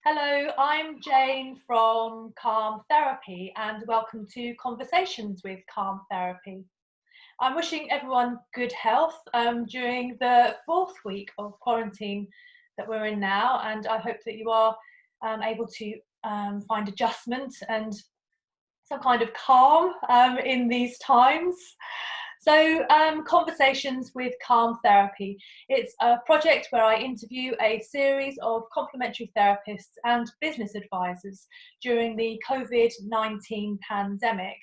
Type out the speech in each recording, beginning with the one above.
Hello, I'm Jane from Calm Therapy and welcome to Conversations with Calm Therapy. I'm wishing everyone good health during the fourth week of quarantine that we're in now, and I hope that you are able to find adjustment and some kind of calm in these times. So, Conversations with Calm Therapy. It's a project where I interview a series of complementary therapists and business advisors during the COVID-19 pandemic.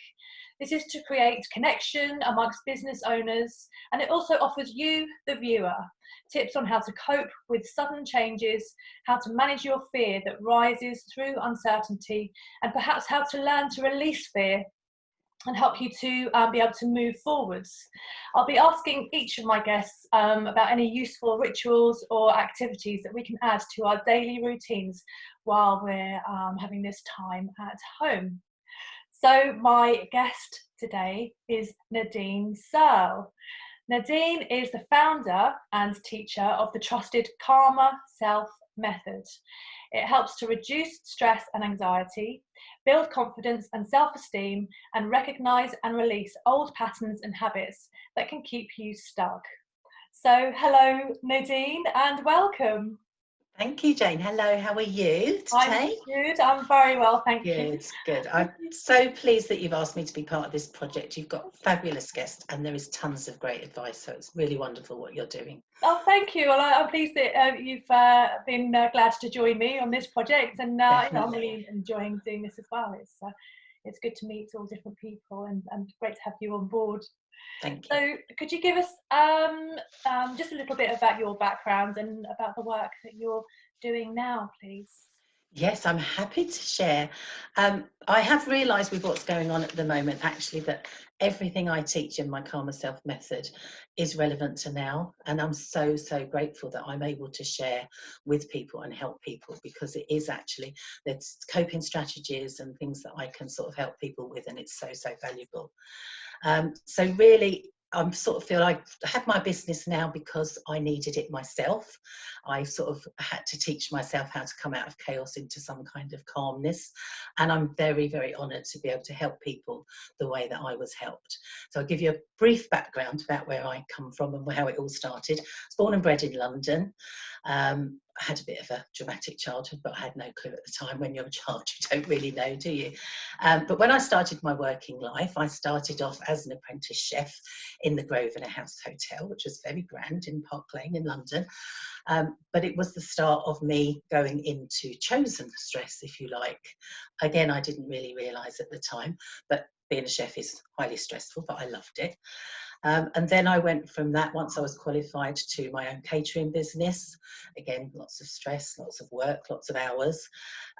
This is to create connection amongst business owners, and it also offers you, the viewer, tips on how to cope with sudden changes, how to manage your fear that rises through uncertainty, and perhaps how to learn to release fear and help you to be able to move forwards. I'll be asking each of my guests about any useful rituals or activities that we can add to our daily routines while we're having this time at home. So my guest today is Nadine Searle. Nadine is the founder and teacher of the trusted Calmer Self Method. It helps to reduce stress and anxiety, build confidence and self-esteem, and recognise and release old patterns and habits that can keep you stuck. So hello Nadine and welcome. Thank you, Jane. Hello, how are you I'm today? good, I'm very well, thank you. Good, good. I'm so pleased that you've asked me to be part of this project. You've got fabulous guests and there is tons of great advice, so it's really wonderful what you're doing. Oh, thank you. Well, I'm pleased that you've been glad to join me on this project, and I'm Definitely. really enjoying doing this as well. It's good to meet all different people, and great to have you on board. Thank you. So, could you give us just a little bit about your background and about the work that you're doing now, please? Yes, I'm happy to share. I have realised with what's going on at the moment, actually, that everything I teach in my Calmer Self method is relevant to now. And I'm so, so grateful that I'm able to share with people and help people, because it is actually, there's coping strategies and things that I can sort of help people with, and it's so, so valuable. So really, I sort of feel I had my business now because I needed it myself. I sort of had to teach myself how to come out of chaos into some kind of calmness. And I'm very, very honoured to be able to help people the way that I was helped. So I'll give you a brief background about where I come from and how it all started. I was born and bred in London. I had a bit of a dramatic childhood, but I had no clue at the time. When you're a child, you don't really know, do you? But when I started my working life, I started off as an apprentice chef in the Grosvenor House Hotel, which was very grand in Park Lane in London. But it was the start of me going into chosen stress, if you like. Again, I didn't really realise at the time, but being a chef is highly stressful, but I loved it. And then I went from that, once I was qualified, to my own catering business. Again, lots of stress, lots of work, lots of hours.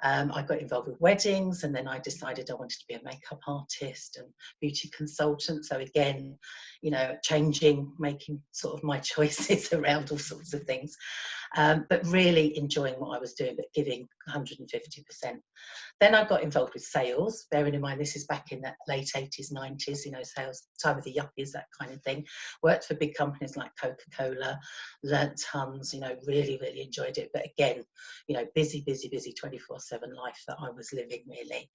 I got involved with weddings, and then I decided I wanted to be a makeup artist and beauty consultant. So again, you know, changing, making sort of my choices around all sorts of things. But really enjoying what I was doing, but giving 150%. Then I got involved with sales, bearing in mind this is back in that late 80s, 90s, you know, sales, time of the yuppies, that kind of thing. Worked for big companies like Coca-Cola, learnt tons, you know, really, really enjoyed it. But again, you know, busy, busy, busy 24/7 life that I was living, really.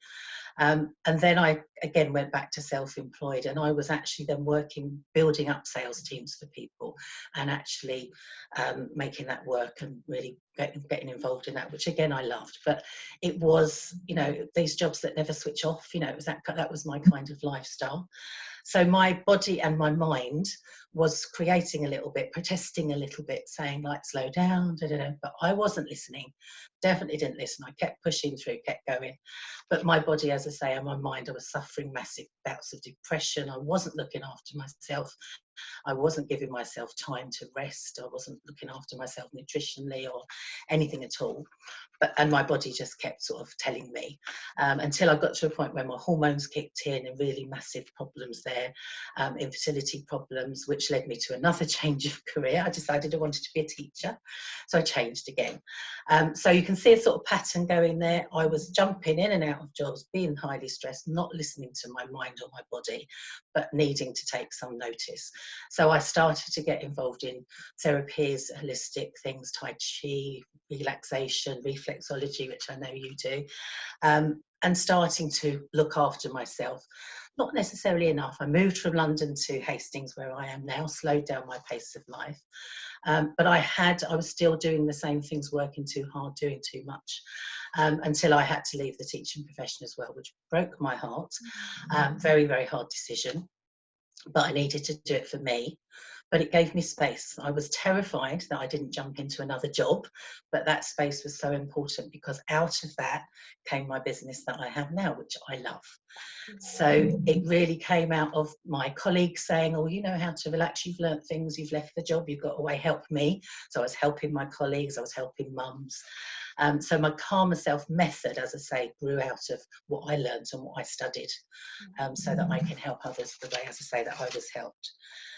And then I again went back to self-employed, and I was actually then working, building up sales teams for people, and actually making that work and really getting involved in that, which again I loved. But it was, you know, these jobs that never switch off, you know, it was that was my kind of lifestyle. So my body and my mind was creating a little bit, protesting a little bit, saying like, slow down, da, da, da. But I wasn't listening, definitely didn't listen. I kept pushing through, kept going. But my body, as I say, and my mind, I was suffering massive bouts of depression. I wasn't looking after myself. I wasn't giving myself time to rest. I wasn't looking after myself nutritionally or anything at all. And my body just kept sort of telling me, until I got to a point where my hormones kicked in and really massive problems there, infertility problems, which led me to another change of career. I decided I wanted to be a teacher, so I changed again. So you can see a sort of pattern going there. I was jumping in and out of jobs, being highly stressed, not listening to my mind, mind or my body, but needing to take some notice. So I started to get involved in therapies, holistic things, Tai Chi, relaxation, reflexology, which I know you do, and starting to look after myself. Not necessarily enough. I moved from London to Hastings, where I am now, slowed down my pace of life. But I was still doing the same things, working too hard, doing too much, until I had to leave the teaching profession as well, which broke my heart. Very, very hard decision, but I needed to do it for me. But it gave me space. I was terrified that I didn't jump into another job, but that space was so important, because out of that came my business that I have now, which I love. So it really came out of my colleagues saying, oh, you know how to relax, you've learnt things, you've left the job, you've got away, help me. So I was helping my colleagues, I was helping mums. So my calmer self method, as I say, grew out of what I learned and what I studied, so that I can help others the way, as I say, that I was helped.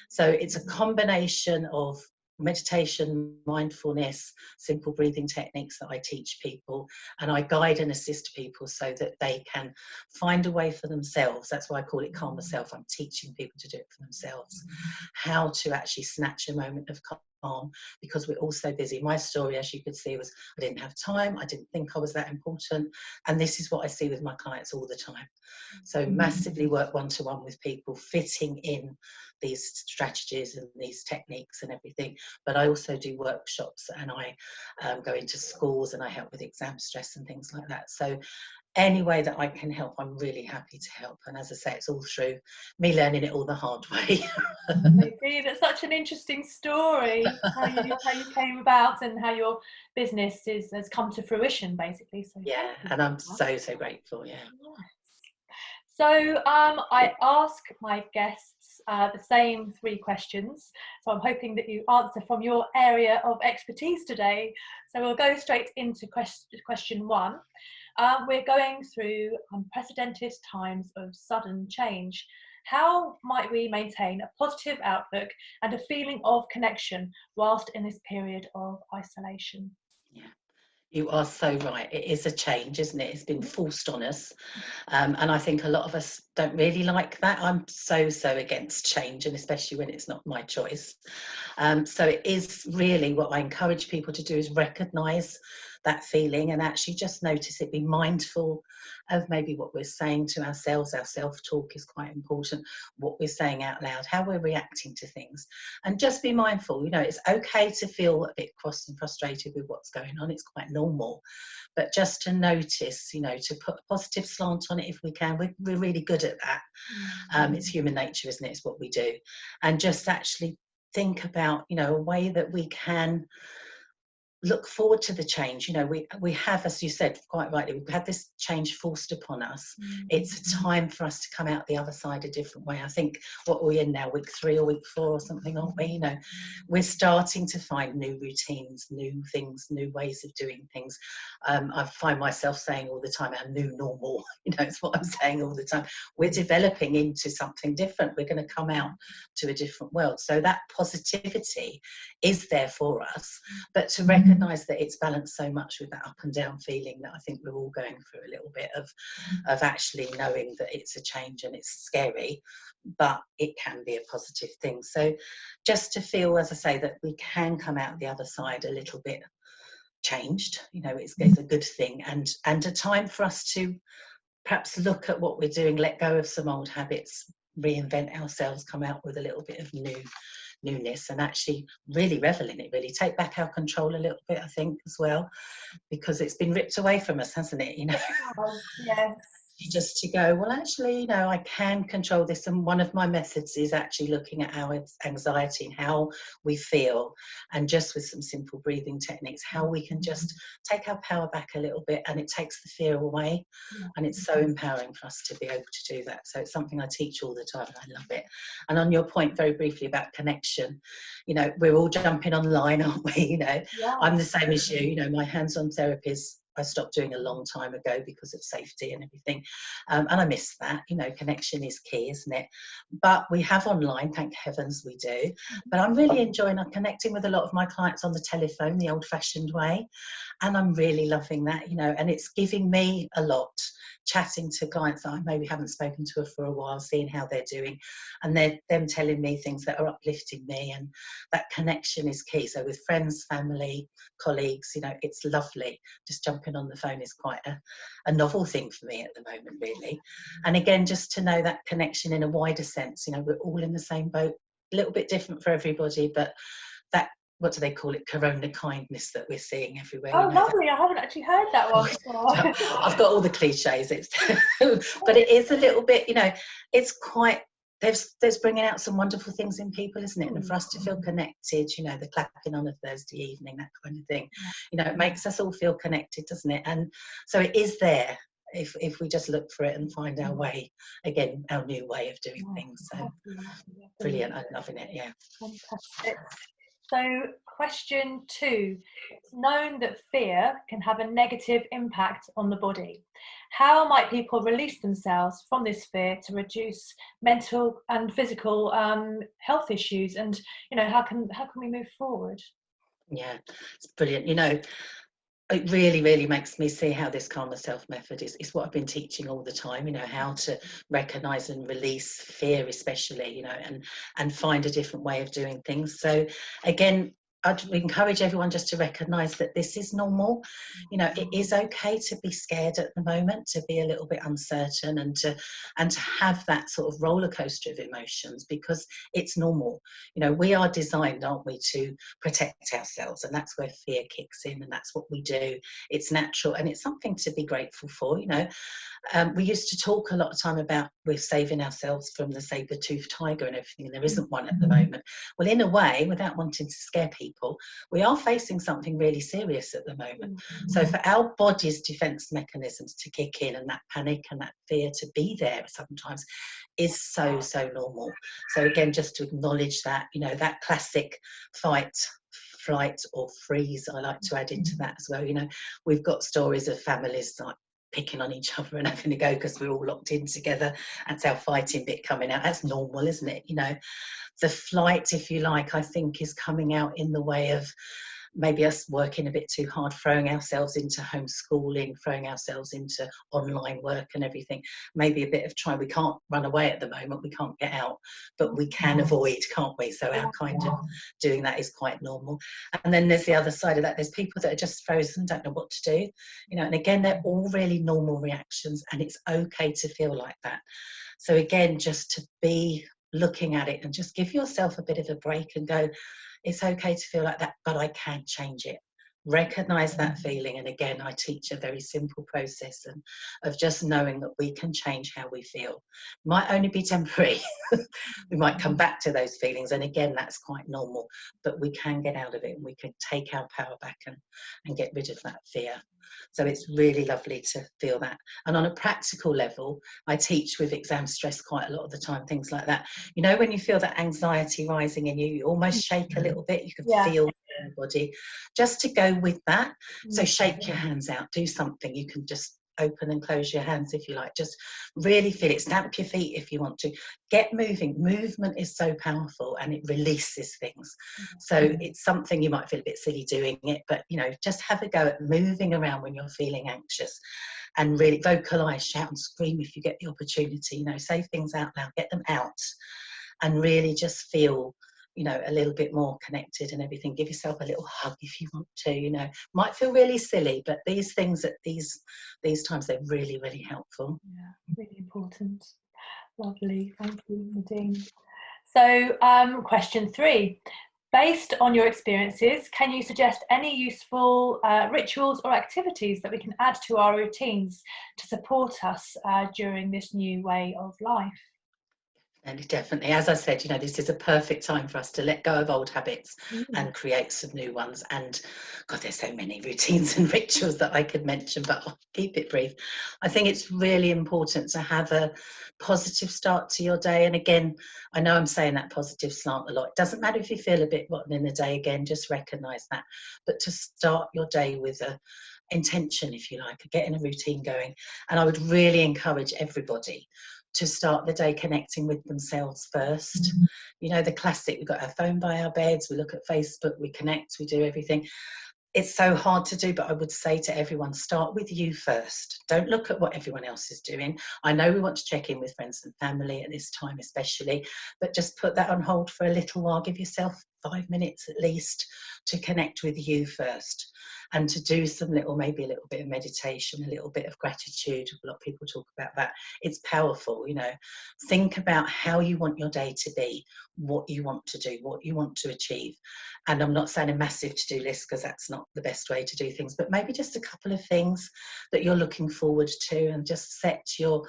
So it's a combination of meditation, mindfulness, simple breathing techniques that I teach people, and I guide and assist people so that they can find a way for themselves. That's why I call it calmer self. I'm teaching people to do it for themselves, how to actually snatch a moment of calm, because we're all so busy. My story, as you could see, was I didn't have time, I didn't think I was that important, and this is what I see with my clients all the time. So massively work one-to-one with people, fitting in these strategies and these techniques and everything. But I also do workshops, and I go into schools, and I help with exam stress and things like that. So any way that I can help, I'm really happy to help. And as I say, it's all through me learning it all the hard way. That's such an interesting story, how you came about and how your business has come to fruition, basically. So yeah, and I'm so grateful. Yeah. So I ask my guests the same 3 questions. So I'm hoping that you answer from your area of expertise today. So we'll go straight into question 1. We're going through unprecedented times of sudden change. How might we maintain a positive outlook and a feeling of connection whilst in this period of isolation? Yeah. You are so right. It is a change, isn't it? It's been forced on us. And I think a lot of us don't really like that. I'm so against change, and especially when it's not my choice. So it is really what I encourage people to do, is recognise that feeling and actually just notice it, be mindful of maybe what we're saying to ourselves. Our self-talk is quite important, what we're saying out loud, how we're reacting to things, and just be mindful. You know, it's okay to feel a bit cross and frustrated with what's going on. It's quite normal, but just to notice, you know, to put a positive slant on it if we can. We're really good at that. It's human nature, isn't it? It's what we do. And just actually think about, you know, a way that we can look forward to the change. You know, we have, as you said quite rightly, we've had this change forced upon us. It's a time for us to come out the other side a different way. I think, what are we in now, week 3 or week 4 or something, aren't we? You know, we're starting to find new routines, new things, new ways of doing things. I find myself saying all the time, our new normal, you know, it's what I'm saying all the time. We're developing into something different. We're going to come out to a different world. So that positivity is there for us, but to recognise that it's balanced so much with that up and down feeling that I think we're all going through a little bit of actually knowing that it's a change and it's scary, but it can be a positive thing. So just to feel, as I say, that we can come out the other side a little bit changed, you know, it's a good thing, and a time for us to perhaps look at what we're doing, let go of some old habits, reinvent ourselves, come out with a little bit of newness, and actually really revel in it, really take back our control a little bit, I think, as well, because it's been ripped away from us, hasn't it? You know, Yes. just to go, well, actually, you know, I can control this. And one of my methods is actually looking at our anxiety and how we feel, and just with some simple breathing techniques, how we can just take our power back a little bit, and it takes the fear away. And it's so empowering for us to be able to do that. So it's something I teach all the time, and I love it. And on your point very briefly about connection, you know, we're all jumping online, aren't we? You know, I'm the same as you. You know, my hands-on therapies I stopped doing a long time ago because of safety and everything. And I miss that, you know, connection is key, isn't it? But we have online, thank heavens we do. But I'm really enjoying connecting with a lot of my clients on the telephone, the old fashioned way. And I'm really loving that, you know, and it's giving me a lot, chatting to clients that I maybe haven't spoken to for a while, seeing how they're doing, and they're them telling me things that are uplifting me, and that connection is key. So with friends, family, colleagues, you know, it's lovely. Just jumping on the phone is quite a novel thing for me at the moment, really. And again, just to know that connection in a wider sense, you know, we're all in the same boat, a little bit different for everybody, but that, what do they call it, corona kindness that we're seeing everywhere, Oh, you know, that lovely. I haven't actually heard that one before. I've got all the cliches. It's but it is a little bit, you know, it's quite, there's bringing out some wonderful things in people, isn't it? And for us to feel connected, you know, the clapping on a Thursday evening, that kind of thing, you know, it makes us all feel connected, doesn't it? And so it is there if we just look for it and find our way, again, our new way of doing things. So brilliant. I'm loving it. Yeah. Fantastic. So question 2, it's known that fear can have a negative impact on the body. How might people release themselves from this fear to reduce mental and physical health issues? And, you know, how can we move forward? Yeah, it's brilliant. You know, it really, really makes me see how this calmer self method is what I've been teaching all the time, you know, how to recognize and release fear, especially, you know, and find a different way of doing things. So again, I'd encourage everyone just to recognize that this is normal. You know, it is okay to be scared at the moment, to be a little bit uncertain, and to have that sort of roller coaster of emotions, because it's normal. You know, we are designed, aren't we, to protect ourselves, and that's where fear kicks in, and that's what we do. It's natural, and it's something to be grateful for, you know. We used to talk a lot of time about we're saving ourselves from the saber-toothed tiger and everything, and there isn't one at the moment. Well, in a way, without wanting to scare people, we are facing something really serious at the moment. So for our body's defense mechanisms to kick in, and that panic and that fear to be there sometimes, is so normal. So again, just to acknowledge that, you know, that classic fight, flight or freeze, I like to add into that as well. You know, we've got stories of families like picking on each other and having to go because we're all locked in together. That's our fighting bit coming out. That's normal, isn't it? You know, the flight, if you like, I think is coming out in the way of maybe us working a bit too hard, throwing ourselves into homeschooling, throwing ourselves into online work and everything. Maybe a bit of trying. We can't run away at the moment, we can't get out, but we can avoid, can't we? So our kind of doing that is quite normal. And then there's the other side of that. There's people that are just frozen, don't know what to do, you know, and again, they're all really normal reactions, and it's okay to feel like that. So again, just to be looking at it and just give yourself a bit of a break and go, it's okay to feel like that, but I can change it. Recognize that feeling. And again, I teach a very simple process and of just knowing that we can change how we feel. Might only be temporary. We might come back to those feelings, and again, that's quite normal, but we can get out of it, and we can take our power back and get rid of that fear. So it's really lovely to feel that. And on a practical level, I teach with exam stress quite a lot of the time, things like that. You know, when you feel that anxiety rising in you, you almost shake a little bit, you can feel your body. Just to go with that, so shake your hands out, do something. You can just open and close your hands if you like, just really feel it. Stamp your feet if you want to. Get moving. Movement is so powerful, and it releases things. So it's something you might feel a bit silly doing it, but you know, just have a go at moving around when you're feeling anxious, and really vocalize, shout and scream if you get the opportunity. You know, say things out loud, get them out, and really just feel, you know, a little bit more connected and everything. Give yourself a little hug if you want to, you know. Might feel really silly, but these things at these times, they're really, really helpful. Yeah, really important. Lovely, thank you, Nadine. So question 3, based on your experiences, can you suggest any useful rituals or activities that we can add to our routines to support us during this new way of life? And definitely, as I said, you know, this is a perfect time for us to let go of old habits and create some new ones. And God, there's so many routines and rituals that I could mention, but I'll keep it brief. I think it's really important to have a positive start to your day. And again, I know I'm saying that positive slant a lot. It doesn't matter if you feel a bit rotten in the day, again, just recognize that. But to start your day with intention, if you like, getting a routine going. And I would really encourage everybody to start the day connecting with themselves first. You know, the classic, we've got our phone by our beds, we look at Facebook, we connect, we do everything. It's so hard to do, but I would say to everyone, start with you first. Don't look at what everyone else is doing. I know we want to check in with friends and family at this time especially, but just put that on hold for a little while. Give yourself 5 minutes at least to connect with you first, and to do some maybe a little bit of meditation, a little bit of gratitude. A lot of people talk about that. It's powerful, you know. Think about how you want your day to be, what you want to do, what you want to achieve. And I'm not saying a massive to-do list, because that's not the best way to do things, but maybe just a couple of things that you're looking forward to, and just set your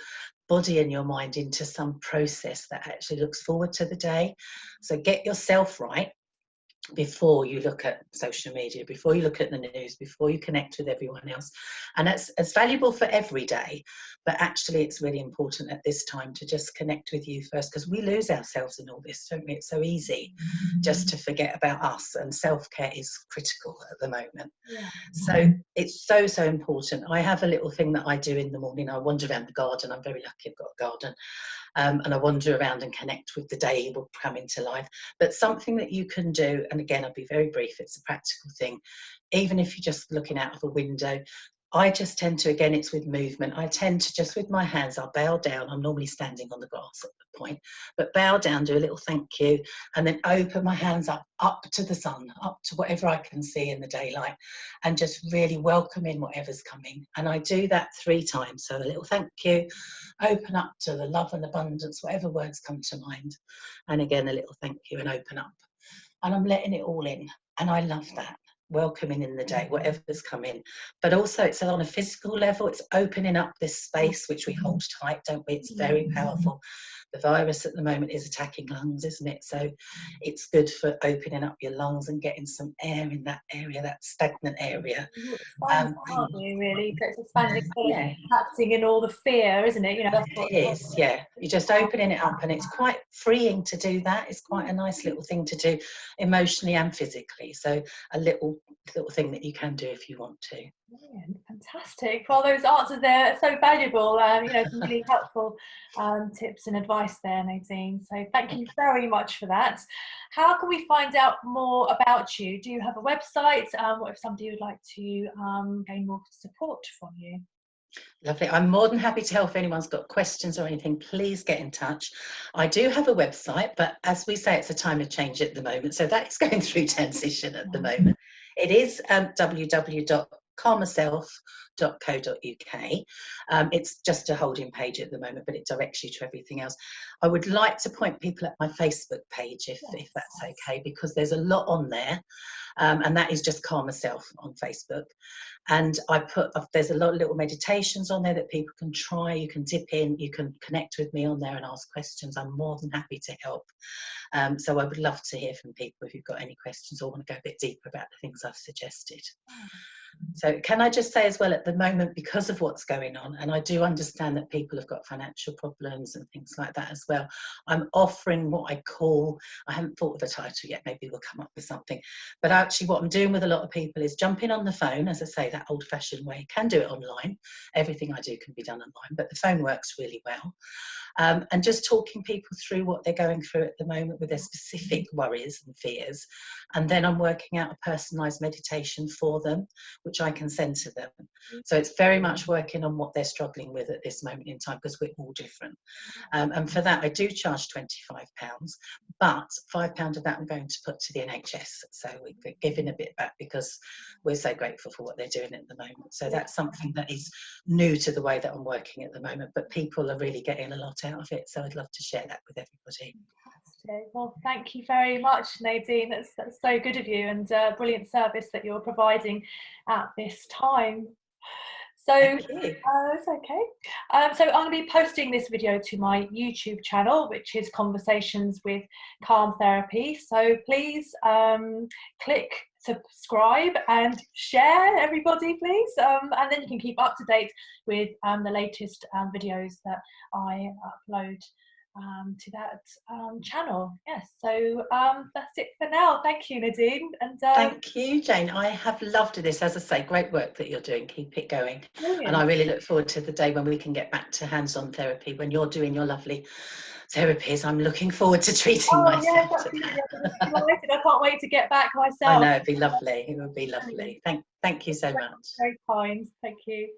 body and your mind into some process that actually looks forward to the day. So get yourself right before you look at social media, before you look at the news, before you connect with everyone else. And it's valuable for every day, but actually it's really important at this time to just connect with you first, because we lose ourselves in all this, don't we? It's so easy just to forget about us, and self-care is critical at the moment. Yeah. So it's so important. I have a little thing that I do in the morning. I wander around the garden. I'm very lucky I've got a garden. And I wander around and connect with the day will come into life. But something that you can do, and again, I'll be very brief, it's a practical thing, even if you're just looking out of a window. I just tend to, again, it's with movement, I tend to just with my hands, I'll bow down. I'm normally standing on the grass at the point, but bow down, do a little thank you, and then open my hands up to the sun, up to whatever I can see in the daylight, and just really welcome in whatever's coming. And I do that 3 times. So a little thank you, open up to the love and abundance, whatever words come to mind, and again a little thank you, and open up, and I'm letting it all in. And I love that, welcoming in the day, whatever's coming. But also it's on a physical level, it's opening up this space which we hold tight, don't we? It's very powerful. The virus at the moment is attacking lungs, isn't it? So it's good for opening up your lungs and getting some air in that area, that stagnant area. Expanding, aren't we, really? So it's expanding, sort of Yeah, acting in all the fear, isn't it? You know, that's what it is, yeah. You're just opening it up, and it's quite freeing to do that. It's quite a nice little thing to do emotionally and physically. So a little thing that you can do if you want to. Brilliant, fantastic. Well, those answers there are so valuable. You know, some really helpful tips and advice there, Nadine. So thank you very much for that. How can we find out more about you? Do you have a website? What if somebody would like to gain more support from you? Lovely. I'm more than happy to help. If anyone's got questions or anything, please get in touch. I do have a website, but as we say, it's a time of change at the moment. So that is going through transition at the moment. It is www.calmerself.co.uk. It's just a holding page at the moment, but it directs you to everything else. I would like to point people at my Facebook page, if that's okay, because there's a lot on there. And that is just Calm Myself on Facebook. And there's a lot of little meditations on there that people can try. You can dip in, you can connect with me on there and ask questions. I'm more than happy to help. So I would love to hear from people if you've got any questions or want to go a bit deeper about the things I've suggested. So can I just say as well, at the moment, because of what's going on, and I do understand that people have got financial problems and things like that as well, I'm offering what I call, I haven't thought of a title yet, maybe we'll come up with something, but actually what I'm doing with a lot of people is jumping on the phone, as I say, that old-fashioned way. Can do it online, everything I do can be done online, but the phone works really well. And just talking people through what they're going through at the moment with their specific worries and fears. And then I'm working out a personalised meditation for them, which I can send to them. So it's very much working on what they're struggling with at this moment in time, because we're all different. And for that, I do charge £25, but £5 of that I'm going to put to the NHS. So we're giving a bit back because we're so grateful for what they're doing at the moment. So that's something that is new to the way that I'm working at the moment, but people are really getting a lot out of it. So I'd love to share that with everybody. Fantastic. Well, thank you very much, Nadine. That's so good of you, and brilliant service that you're providing at this time. So it's okay. So I'm going to be posting this video to my YouTube channel, which is Conversations with Calm Therapy. So please click subscribe and share, everybody, please. And then you can keep up to date with the latest videos that I upload to that channel. Yes, so that's it for now. Thank you, Nadine. And Thank you, Jane. I have loved this. As I say, great work that you're doing. Keep it going. And I brilliant. really look forward to the day when we can get back to hands-on therapy, when you're doing your lovely therapies. I'm looking forward to treating Oh yes, myself to absolutely. I'm that. delighted. I can't wait to get back I myself. know, it'd be lovely. It would be Brilliant. lovely. Thank you so much. Very kind. Thank you.